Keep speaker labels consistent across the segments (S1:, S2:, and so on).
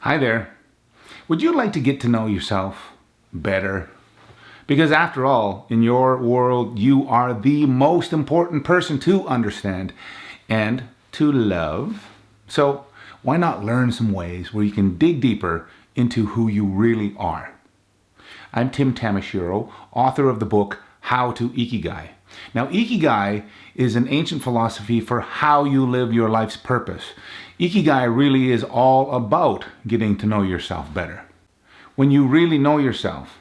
S1: Hi there. Would you like to get to know yourself better? Because after all, in your world, you are the most important person to understand and to love. So why not learn some ways where you can dig deeper into who you really are? I'm Tim Tamashiro, author of the book, To Ikigai. Now, Ikigai is an ancient philosophy for how you live your life's purpose. Ikigai really is all about getting to know yourself better. When you really know yourself,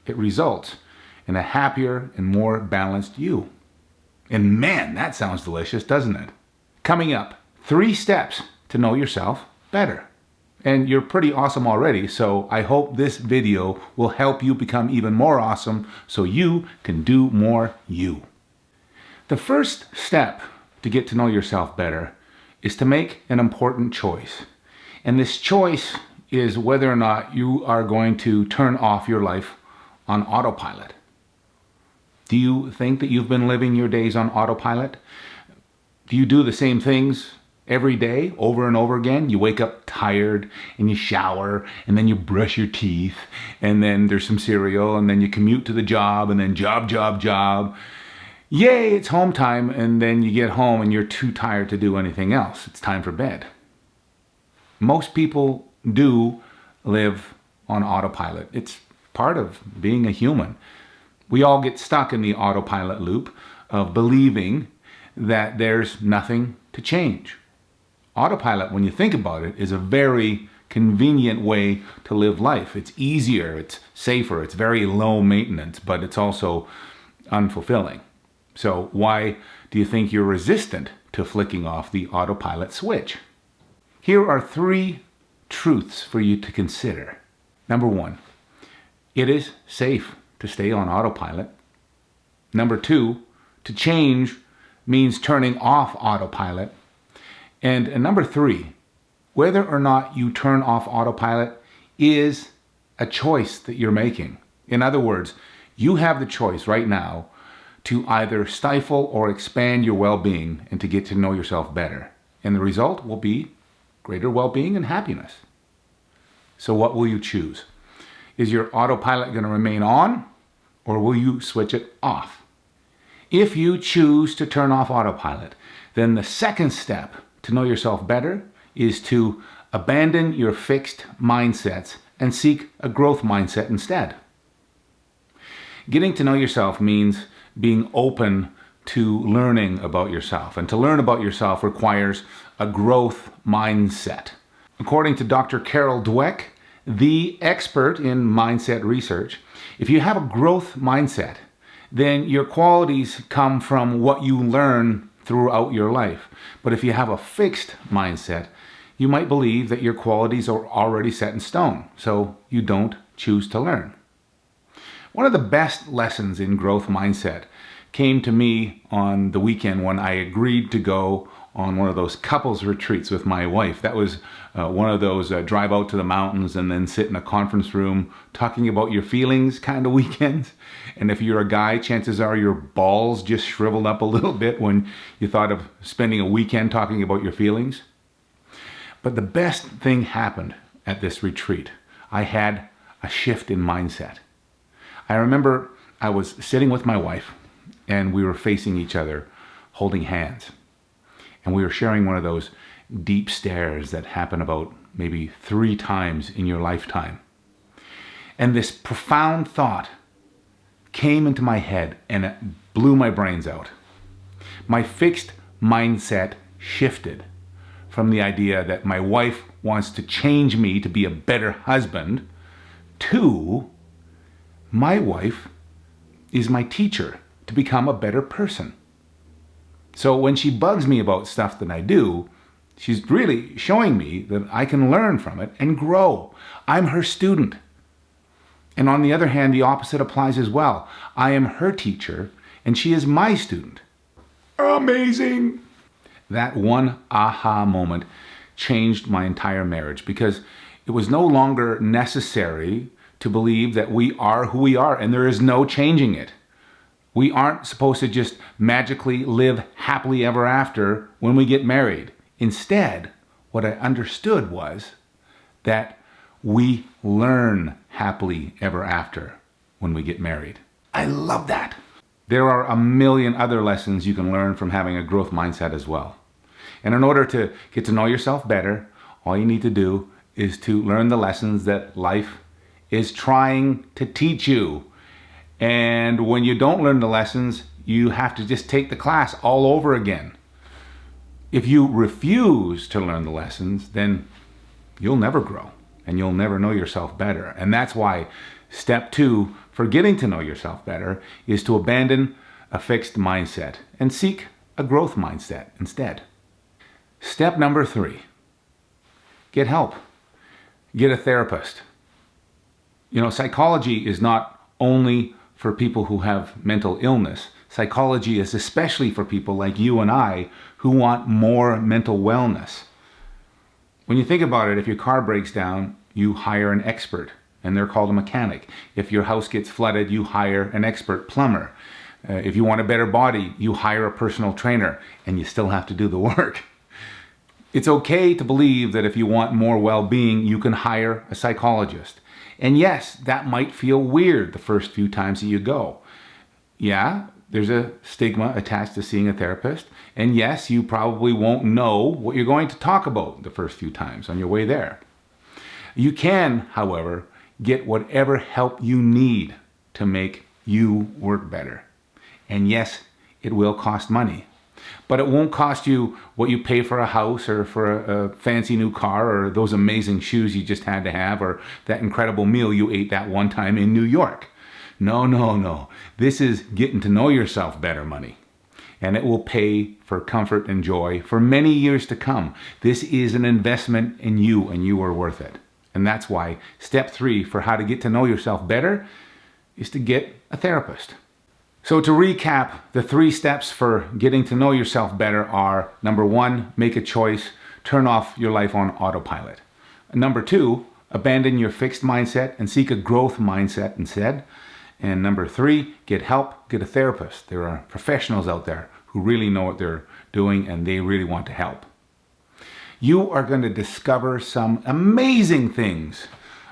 S1: it results in a happier and more balanced you. And man, that sounds delicious, doesn't it? Coming up, 3 steps to know yourself better. And you're pretty awesome already, so I hope this video will help you become even more awesome so you can do more you. The first step to get to know yourself better is to make an important choice. And this choice is whether or not you are going to turn off your life on autopilot. Do you think that you've been living your days on autopilot? Do you do the same things every day over and over again? You wake up tired and you shower and then you brush your teeth and then there's some cereal and then you commute to the job and then job. Yay, it's home time, and then you get home and you're too tired to do anything else. It's time for bed. Most people do live on autopilot. It's part of being a human. We all get stuck in the autopilot loop of believing that there's nothing to change. Autopilot, when you think about it, is a very convenient way to live life. It's easier, it's safer, it's very low maintenance, but it's also unfulfilling. So why do you think you're resistant to flicking off the autopilot switch? Here are 3 truths for you to consider. Number 1, it is safe to stay on autopilot. Number 2, to change means turning off autopilot. And number 3, whether or not you turn off autopilot is a choice that you're making. In other words, you have the choice right now to either stifle or expand your well-being and to get to know yourself better. And the result will be greater well-being and happiness. So what will you choose? Is your autopilot going to remain on, or will you switch it off? If you choose to turn off autopilot, then the second step to know yourself better is to abandon your fixed mindsets and seek a growth mindset instead. Getting to know yourself means being open to learning about yourself. And to learn about yourself requires a growth mindset. According to Dr. Carol Dweck, the expert in mindset research, if you have a growth mindset, then your qualities come from what you learn throughout your life. But if you have a fixed mindset, you might believe that your qualities are already set in stone, so you don't choose to learn. One of the best lessons in growth mindset came to me on the weekend when I agreed to go on one of those couples retreats with my wife. That was one of those drive out to the mountains and then sit in a conference room talking about your feelings kind of weekends. And if you're a guy, chances are your balls just shriveled up a little bit when you thought of spending a weekend talking about your feelings. But the best thing happened at this retreat. I had a shift in mindset. I remember I was sitting with my wife and we were facing each other, holding hands. And we were sharing one of those deep stares that happen about maybe 3 times in your lifetime. And this profound thought came into my head and it blew my brains out. My fixed mindset shifted from the idea that my wife wants to change me to be a better husband to my wife is my teacher to become a better person. So when she bugs me about stuff that I do, she's really showing me that I can learn from it and grow. I'm her student. And on the other hand, the opposite applies as well. I am her teacher and she is my student. Amazing! That one aha moment changed my entire marriage because it was no longer necessary to believe that we are who we are and there is no changing it. We aren't supposed to just magically live happily ever after when we get married. Instead, what I understood was that we learn happily ever after when we get married. I love that. There are a million other lessons you can learn from having a growth mindset as well. And in order to get to know yourself better, all you need to do is to learn the lessons that life is trying to teach you. And when you don't learn the lessons, you have to just take the class all over again. If you refuse to learn the lessons, then you'll never grow and you'll never know yourself better. And that's why step 2 for getting to know yourself better is to abandon a fixed mindset and seek a growth mindset instead. Step number 3, get help. Get a therapist. Psychology is not only for people who have mental illness. Psychology is especially for people like you and I who want more mental wellness. When you think about it, if your car breaks down, you hire an expert, and they're called a mechanic. If your house gets flooded, you hire an expert plumber. If you want a better body, you hire a personal trainer, and you still have to do the work. It's okay to believe that if you want more well-being, you can hire a psychologist. And yes, that might feel weird the first few times that you go. Yeah, there's a stigma attached to seeing a therapist. And yes, you probably won't know what you're going to talk about the first few times on your way there. You can, however, get whatever help you need to make you work better. And yes, it will cost money. But it won't cost you what you pay for a house or for a fancy new car or those amazing shoes you just had to have or that incredible meal you ate that one time in New York. No. This is getting to know yourself better money. And it will pay for comfort and joy for many years to come. This is an investment in you, and you are worth it. And that's why step 3 for how to get to know yourself better is to get a therapist. So to recap, the 3 steps for getting to know yourself better are: number 1, make a choice, turn off your life on autopilot. Number 2, abandon your fixed mindset and seek a growth mindset instead. And number 3, get help, get a therapist. There are professionals out there who really know what they're doing and they really want to help. You are going to discover some amazing things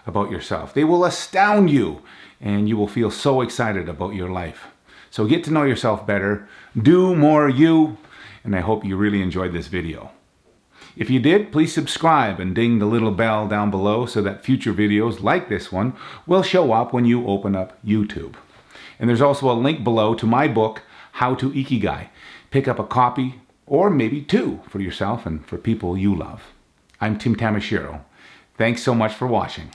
S1: about yourself. They will astound you and you will feel so excited about your life. So get to know yourself better, do more you, and I hope you really enjoyed this video. If you did, please subscribe and ding the little bell down below so that future videos like this one will show up when you open up YouTube. And there's also a link below to my book, To Ikigai. Pick up a copy or maybe 2 for yourself and for people you love. I'm Tim Tamashiro. Thanks so much for watching.